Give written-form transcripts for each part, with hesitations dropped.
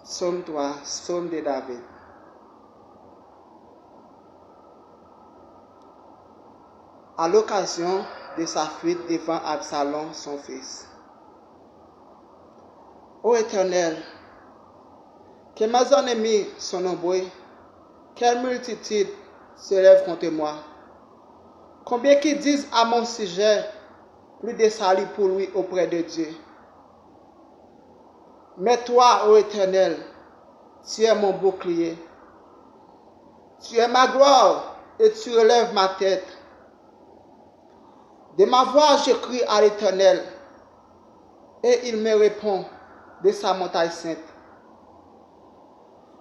Psaume 3, Psaume de David. À l'occasion de sa fuite devant Absalom, son fils. Ô Éternel, que mes ennemis sont nombreux, quelle multitude se lève contre moi. Combien qui disent à mon sujet, plus de salut pour lui auprès de Dieu. Mais toi, ô Éternel, tu es mon bouclier. Tu es ma gloire et tu relèves ma tête. De ma voix, je crie à l'Éternel et il me répond de sa montagne sainte.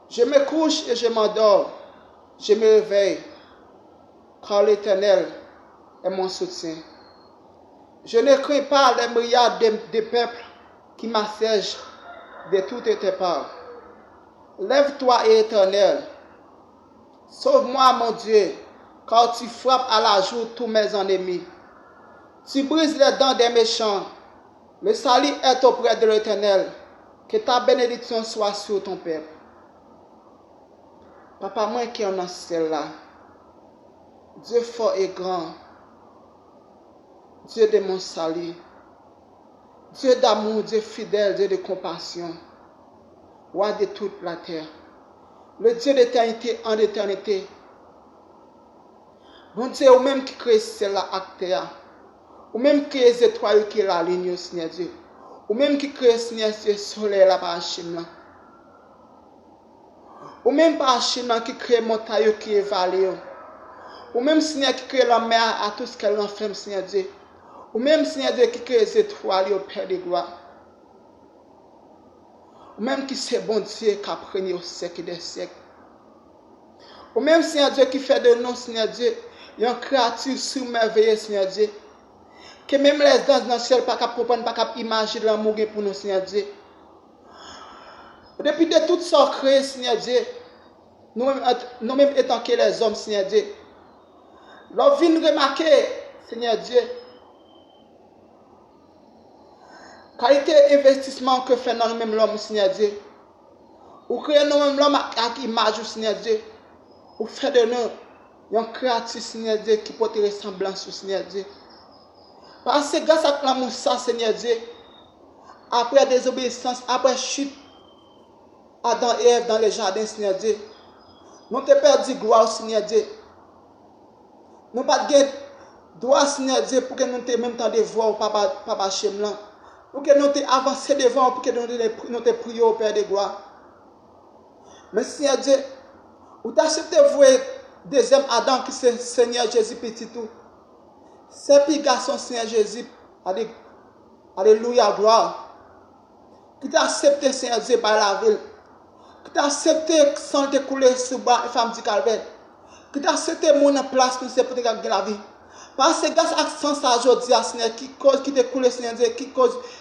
Je me couche et je m'endors, je me réveille, car l'Éternel est mon soutien. Je ne crains pas les myriades de peuples qui m'assiègent de toutes tes parts. Lève-toi, Éternel, sauve-moi, mon Dieu, car tu frappes à la joue tous mes ennemis. Tu brises les dents des méchants. Le salut est auprès de l'Éternel. Que ta bénédiction soit sur ton peuple. Papa, moi qui en a celle-là. Dieu fort et grand. Dieu de mon salut. Dieu d'amour, Dieu fidèle, Dieu de compassion. Roi de toute la terre. Le Dieu d'éternité en éternité. Bon Dieu, ou même qui crée celle-là à terre. Ou même qui les étoiles qui la ligne, Seigneur Dieu. Ou même qui crée, Seigneur, ce soleil là par Hachim là. Ou même par Hachim là qui crée montagne qui est vallée. Ou même, Seigneur, qui crée la mer à tout ce qu'elle enferme, Seigneur Dieu. Ou même, Seigneur Dieu, qui crée les étoiles au Père de gloire. Ou même qui c'est bon Dieu qui a pris au siècle des siècles. Ou même, Seigneur Dieu, qui fait de nous, Seigneur Dieu, une créature surmerveillée, Seigneur Dieu. Que même les danses dans le ciel, pas qu'à comprendre, pas qu'à imaginer l'amour pour nous, Seigneur Dieu. Depuis de toutes sortes créées, Seigneur Dieu, nous-mêmes étant que les hommes, Seigneur Dieu, l'on vient remarquer, Seigneur Dieu, qualité investissement que fait dans nous-mêmes l'homme, Seigneur Dieu. Ou créer nous-mêmes l'homme avec image, Seigneur Dieu. Ou faire de nous une créature, Seigneur Dieu, qui porte ressemblance, Seigneur Dieu. Parce que grâce à l'amour, ça, Seigneur Dieu, après désobéissance, après chute, Adam et Ève dans le jardin, Seigneur Dieu, nous te perdu gloire, Seigneur Dieu. Nous pas de droit, Seigneur Dieu, pour que nous te même temps de voir Papa Chemlan. Pour que nous te avancé devant, pour que nous te prions au Père de gloire. Mais Seigneur Dieu, ou t'acceptes voir deuxième Adam qui c'est Seigneur Jésus petit tout. C'est puis garçon Seigneur Jésus, alléluia, gloire. Qui t'a accepté Seigneur Dieu par la ville. Qui t'a accepté sans te couler sous bas et femme du calvaire. Qui t'a accepté mon place pour te gagner la vie. Parce que grâce à ça aujourd'hui, Seigneur, qui te coule, Seigneur Dieu,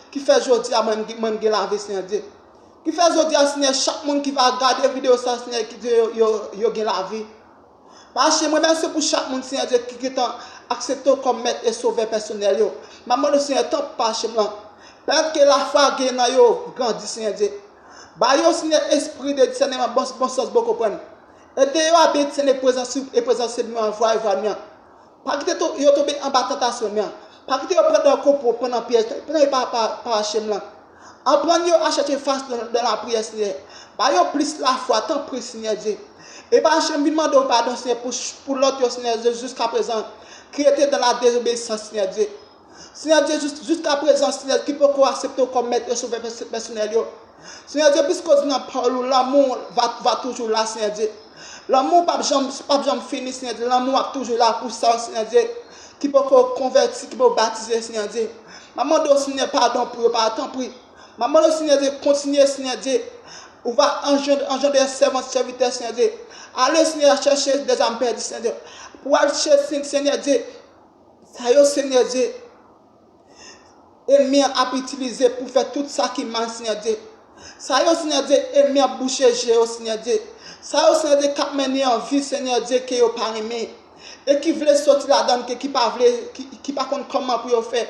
qui fait aujourd'hui à même la vie, Seigneur Dieu. Qui fait aujourd'hui, Seigneur, chaque monde qui va regarder la vidéo, Seigneur, qui dit yo la vie. Parce que moi-même, c'est pour chaque monde, Seigneur Dieu, qui est accepté comme maître et sauveur personnel. Maman, le Seigneur, tant pas chez moi. Parce que la foi gagne grandit, Seigneur Dieu. Bah, yo, Seigneur, esprit de discernement, bon sens, beaucoup prendre. Et de habiter, Seigneur, présence de moi, voix et voix de moi. Pas que tu tombes en bas de tentation, pas que tu prends un coup pour prendre un piège, pas Hachem là. En prenant à chercher face dans la prière, Seigneur. Bah, yo plus la foi, tant pris, Seigneur Dieu. Et pas Hachem demande pardon, Seigneur, pour l'autre, Seigneur Dieu, jusqu'à présent, qui était dans la désobéissance, Seigneur Dieu. Seigneur Dieu, jusqu'à présent, Seigneur, qui peut accepter comme maître et sauveur personnel. Seigneur Dieu, puisque dans parole, l'amour va toujours là, Seigneur Dieu. L'amour pas jamais fini, Seigneur Dieu. L'amour est toujours là pour ça, Seigneur Dieu. Qui peut convertir, qui peut baptiser, Seigneur Dieu. Maman, Seigneur, pardon pour eux, pardon pour eux. Maman, Seigneur Dieu, continuez, Seigneur Dieu. On va engendrer un servant, serviteur, Seigneur Dieu. Allez, Seigneur, chercher des âmes perdues, Seigneur Dieu. Pour aller chercher, Seigneur Dieu. Ça y est, Seigneur Dieu. Et bien à utiliser pour faire tout ça qui manque, Seigneur Dieu. Ça y est, Seigneur Dieu, et bien boucher, Seigneur Dieu. Ça y est, Seigneur Dieu, qui a mené en vie, Seigneur Dieu, qui est au parmi. et qui veut sortir là-dedans, qui pas contre comment pour faire.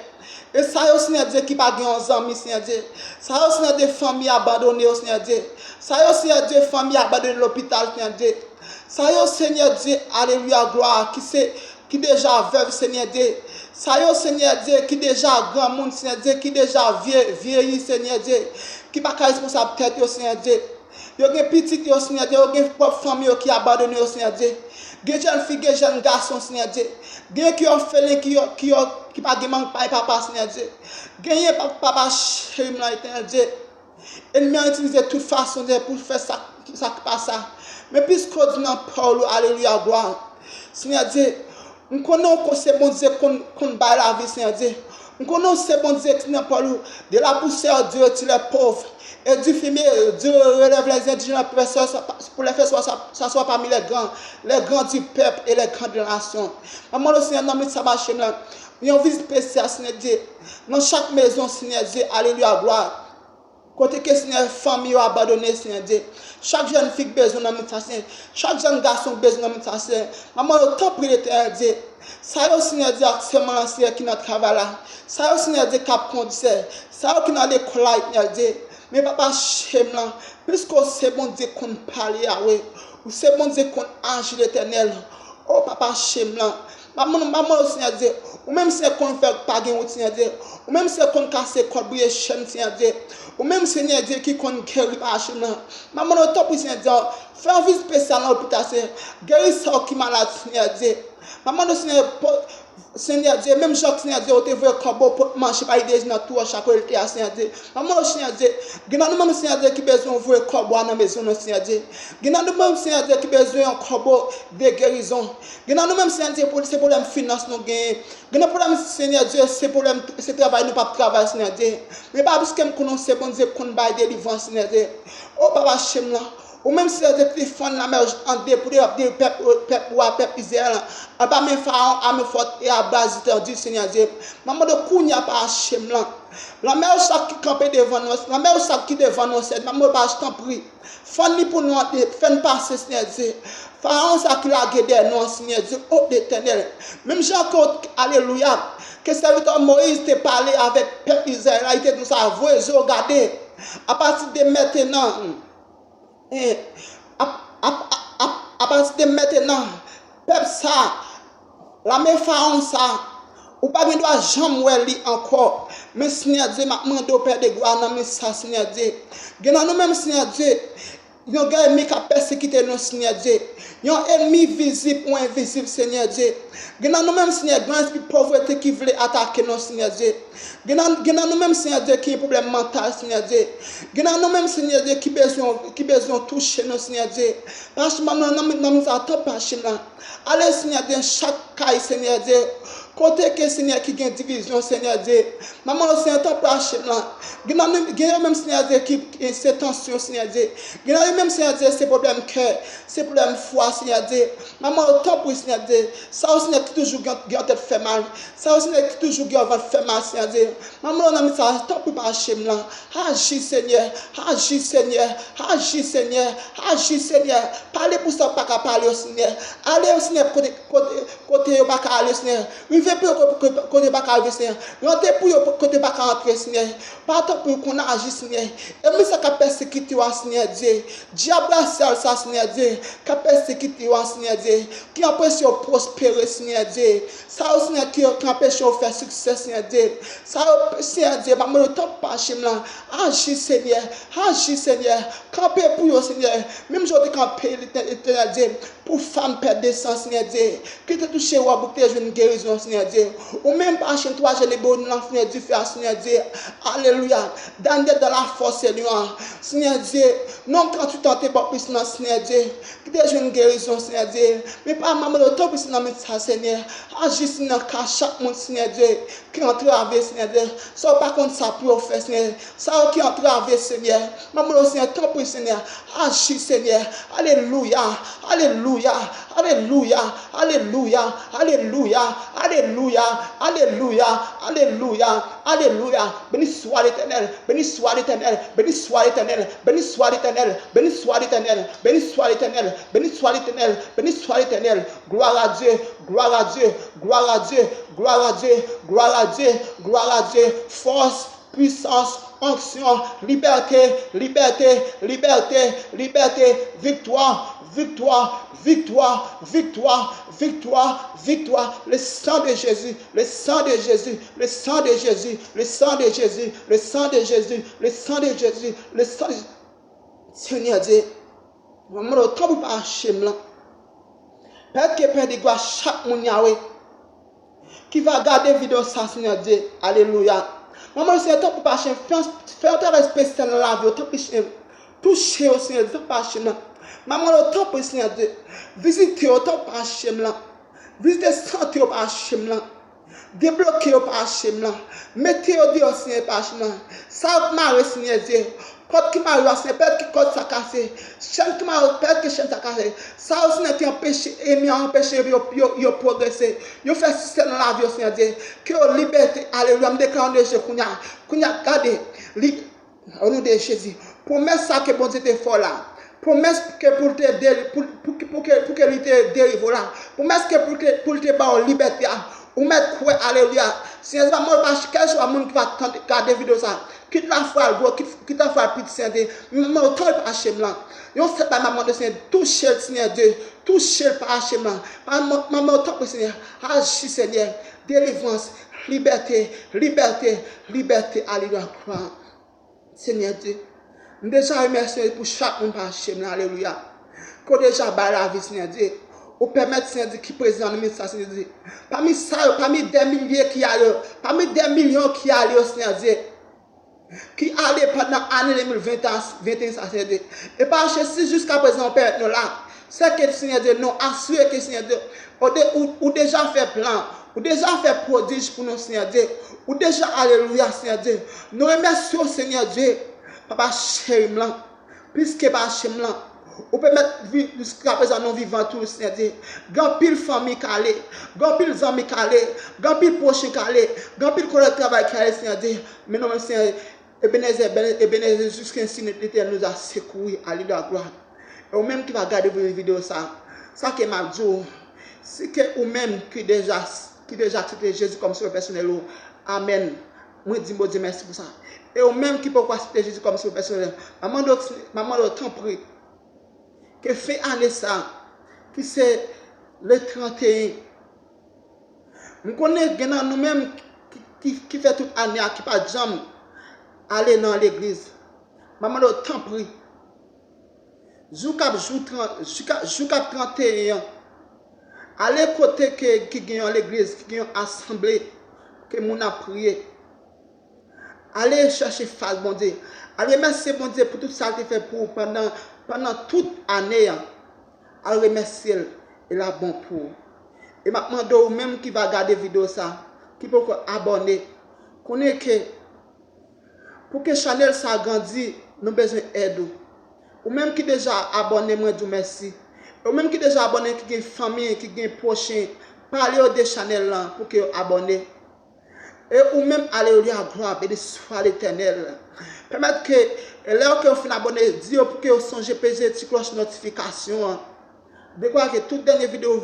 Et ça, yo, Seigneur Dieu, qui pas gagné amis, Seigneur Dieu. Ça, yo, Seigneur Dieu, famille abandonnée, Seigneur Dieu. Ça, yo, Seigneur Dieu, famille abandonnée l'hôpital, Seigneur Dieu. Ça, yo, Seigneur Dieu, alléluia, gloire, qui déjà veuve, Seigneur Dieu. Ça, yo, Seigneur Dieu, qui déjà grand monde, Seigneur Dieu, qui déjà vieilli, Seigneur Dieu. Qui pas responsable tête, Seigneur Dieu. Yo gen petit yo Seigneur Dieu, yo gen propre famille qui abandonné au Seigneur Dieu. Gen jeune fille, gen jeune garçon Seigneur Dieu. Gen qui orphelin qui pas gen manque papa Seigneur Dieu. Gen papa chéri là Seigneur Dieu. Ennemi a utilisé toute façon pour faire ça pas ça. Mais puisque dit dans Paul alléluia gloire. Seigneur Dieu, nous connaissons que c'est bon Dieu qu'on bat la vie Seigneur Dieu. Nous connaissons c'est bon Dieu qui n'a pas de la poussière Dieu tire les pauvres. Et du fumier, Dieu relève les indigents pour les faire ça soit parmi les grands du peuple et les grandes nations. Maman, le Seigneur, dans ça marche là. Il y a une visite spéciale, Seigneur Dieu. Dans chaque maison, Seigneur Dieu, alléluia, gloire. Côté que Seigneur, famille abandonnée, Seigneur Dieu. Chaque jeune fille besoin de méditation. Chaque jeune garçon besoin de méditation. Maman, le temps pour l'éternel Dieu. Ça y est, Seigneur Dieu, c'est mon Seigneur qui n'a travaillé là. Ça y est, Seigneur Dieu, qui a conduit. Ça y est, qui n'a l'école là, Seigneur Dieu. Mais papa, chez moi, puisque c'est bon Dieu qu'on parle, ou c'est bon Dieu qu'on agit l'éternel. Oh papa, chez moi. Maman, Seigneur Dieu, ou même si qu'on fait pas gagner, Seigneur Dieu, ou même si qu'on casse le corps, bouiller chaîne, Seigneur Dieu, ou même Seigneur Dieu qui qu'on guérit par chez moi. Maman, au top, Seigneur Dieu, fais un vie spécial dans l'hôpital, guéris ça qui malade, Seigneur Dieu. Maman, Seigneur Dieu, même Jacques, Seigneur Dieu, tu veux corbeau pour manger par idée dans tout chaque côté, Seigneur Dieu. Maman, Seigneur Dieu, nous même Seigneur Dieu qui besoin de corbeau dans la maison, Seigneur Dieu. Nous même Seigneur Dieu qui besoin de corbeau de guérison. Nous même Seigneur Dieu pour ces problèmes finance nous gagnent. Nous problème Seigneur Dieu, ces problèmes, ce travail nous pas travail, Seigneur Dieu. Mais pas parce que nous connaissons bon Dieu qu'on va délivrance, Seigneur Dieu. Oh papa, chez moi. Ou même si les téléphones la mer en dépouillé de peuple Israël, à bas mes pharaons, à mes fortes et à bas du Seigneur Dieu. Maman de Kounia pas chem là. La mer chaque qui campait devant nous, la mer chaque qui devant nous, c'est maman pas je t'en prie. Fanny pour nous faire passer Seigneur Dieu. Pharaon ça qui l'a guidé nous Seigneur Dieu, oh l'Éternel. Même Jean-Claude, alléluia, que serviteur Moïse te parlé avec peuple Israël, il était dans sa voix, regardez. À partir de maintenant, à partir de maintenant, peuple ça, la même pharaon ça, ou pas bien doit jamais li encore. Mais Seigneur Dieu, m'a demandé au Père de gloire, non mais ça Seigneur Dieu. Gena nous même Seigneur Dieu, il y a un ennemi qui a persécuté nous Seigneur Dieu. Il y a un ennemi visible ou invisible Seigneur Dieu. Gena nous même Seigneur, grand esprit de pauvreté qui voulait attaquer nous Seigneur Dieu. Gena nous même Seigneur Dieu qui a un problème mental Seigneur Dieu. Gena nous même Seigneur Dieu qui besoin toucher nous Seigneur Dieu. Parce que nous attendons pas chez nous. Allez Seigneur Dieu, chaque caille Seigneur Dieu. Côté que Seigneur qui gagne division Seigneur Dieu. Maman le Seigneur t'en pas là. Gena même Seigneur Dieu qui c'est tension Seigneur Dieu. Gena même Seigneur Dieu c'est problème cœur, c'est problème foi Seigneur Dieu. Maman le temps pour Seigneur Dieu. Ça aussi n'est toujours garde fait mal. Ça aussi n'est toujours garde fait mal Seigneur Dieu. Maman on a mis ça temps pour pas là. Agis Seigneur, agis Seigneur, agis Seigneur, agis Seigneur. Parlez pour ça pas qu'à parler au Seigneur. Allez au Seigneur côté pas qu'à aller Seigneur. Vivez pour côté pas qu'à aller Seigneur. Rentrez pour côté pas qu'à entrer Seigneur. Pas pour qu'on agisse Seigneur. Et mais ça qu'a persécuté Seigneur Dieu. Diable ça Seigneur Dieu. Qu'a persécuté Seigneur Dieu. Qui empêche de prospérer Seigneur Dieu. Ça aussi qui empêche de faire succès Seigneur Dieu. Ça Seigneur Dieu, maman le temps pas chez moi. Agis Seigneur, agis Seigneur. Camper pour yo Seigneur. Même je te camper l'éternel Dieu pour femme perdre des sens Seigneur Dieu. Qui te touche ou pour te une guérison Seigneur Dieu. Ou même pas chez toi j'ai les bonnes Seigneur Dieu faire Seigneur Dieu. Alléluia. Dans la force Seigneur. Seigneur Dieu, non quand tu tentes pas plus dans Seigneur Dieu. Qui te une guérison Seigneur Dieu. Mais pas maman le temps pour ça Seigneur. Agis Seigneur car chaque monde Seigneur Dieu qui entrave Seigneur Dieu. Ça par contre ça pour faire Seigneur. Ça qui entrave Seigneur. Maman le Seigneur temps pour Seigneur. Agis Seigneur. Alléluia. Alléluia. Alléluia. Alléluia. Alléluia. Alléluia. Alléluia, alléluia, alléluia, alléluia. Béni soit l'Éternel, béni soit l'Éternel, béni soit l'Éternel, béni soit l'Éternel, béni soit l'Éternel, béni soit l'Éternel, béni soit l'Éternel, béni soit l'Éternel. Gloire à Dieu, gloire à Dieu, gloire à Dieu, gloire à Dieu, gloire à Dieu, gloire à Dieu. Force, puissance, onction, liberté, liberté, liberté, liberté, victoire, victoire, victoire, victoire, victoire, victoire. Le sang de Jésus, le sang de Jésus, le sang de Jésus, le sang de Jésus, le sang de Jésus, le sang de Jésus, le sang de Jésus. Seigneur Dieu, maman le temps pour pas acheter là. Père qui perd de gloire chaque monde Yahweh qui va regarder vidéo ça Seigneur Dieu. Alléluia. Maman c'est temps pour pas acheter faire un travail spécial dans la vie, autant pour toucher au Seigneur Dieu, pas acheter là. Maman le temps pour Seigneur Dieu. Visiter autant pas acheter là. Visiter santé au pas acheter là. Débloquer au pas acheter là. Mettez au Dieu Seigneur pas acheter là. Ça marche Seigneur Dieu. Quand qui m'a c'est peut-être que code ça cassé, chaîne qui m'a peut-être que chaîne ça cassé. Ça aussi n'a empêché et m'a empêché yo progresser. Yo fait système dans la vie Seigneur Dieu. Que liberté alléluia me déclare de Jésus kunya garder au nom de Jésus. Promesse ça que bon Dieu te fait là. Promesse que pour te pour que lui te délivre là. Promesse que pour te ba liberté ou mettre quoi alléluia. Seigneur va moi pas quel soit monde qui va regarder vidéo ça. Quitte la foi gros quitte la foi petit Seigneur. Maman autant pas chez là. Yo c'est pas maman de Seigneur toucher le Seigneur Dieu, toucher pas chez là. Maman autant pour Seigneur. Agis Seigneur, délivrance, liberté, liberté, liberté alléluia. Seigneur Dieu. Déjà remercie pour chaque monde par chez là alléluia. Que déjà ba la vie Seigneur Dieu. Ou permettre Seigneur Dieu qui présent dans ça Seigneur Dieu. Parmi ça, parmi des milliers qui allent, parmi des millions qui allent Seigneur Dieu. Qui allait pendant l'année 2021, Seigneur Dieu. Et par si jusqu'à présent, Père, nous là, c'est que Seigneur Dieu, nous assurons que Seigneur Dieu, ou déjà fait plan, ou déjà fait prodige pour nous, Seigneur Dieu, ou déjà, alléluia, Seigneur Dieu. Nous remercions, Seigneur Dieu, Papa Chérimlan, puisque Papa Chérimlan, ou permettre jusqu'à présent nous vivons tous, Seigneur Dieu. Grand pile famille calée, grand pile amis calés, grand pile proche calé, grand pile collègue travail calé, Seigneur Dieu. Mais non, Seigneur, Ebenezer, jusqu'ainsi l'Éternel nous a secouru à l'île de la gloire. Et ou même qui va regarder vos vidéos, ça qui m'a dit, c'est que ou même qui déjà accepté Jésus comme sauveur personnel. Amen. Moi, je dis merci pour ça. Et ou même qui peut accepter Jésus comme sauveur personnel. Maman de temps pris. Que fait année ça, qui c'est le 31. Nous connaissons nous-mêmes qui fait toute année, qui pas jamais aller dans l'église. Maman de temps pris. Jour 31. Allez côté qui gagne l'église, qui gagne assemblée, que mon a prié. Allez chercher face bon Dieu. Allez merci bon Dieu pour tout ça qu'il fait pour pendant toute année. Allez remercier et la bon pour. Et maintenant de même qui va regarder vidéo ça, qui peut abonner, connaît que pour que Chanel ça grandit, nous besoin d'aide. Ou même qui déjà abonné, moi dis merci. Ou même qui déjà abonné, qui a une famille, qui a un prochain, parlez de Chanel là pour que abonné. Et ou même alléluia gloire, béni soit l'Éternel. Permettre que là que vous finissez abonné, dis pour que vous songez peser petite cloche notification. De quoi que toute dernière vidéo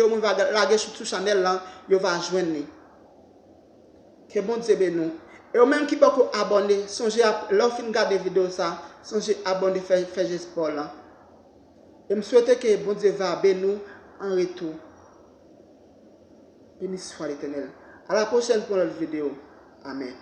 vous va laguer sur tout Chanel là, vous va joindre. Que bon Dieu bénisse. Et au même qui peut abonner, songez à leur fin regarder vidéo ça, songez à abonner faire sport là. Et me souhaite que bon Dieu va bénir en retour. Béni soit l'Éternel. À la prochaine pour notre vidéo. Amen.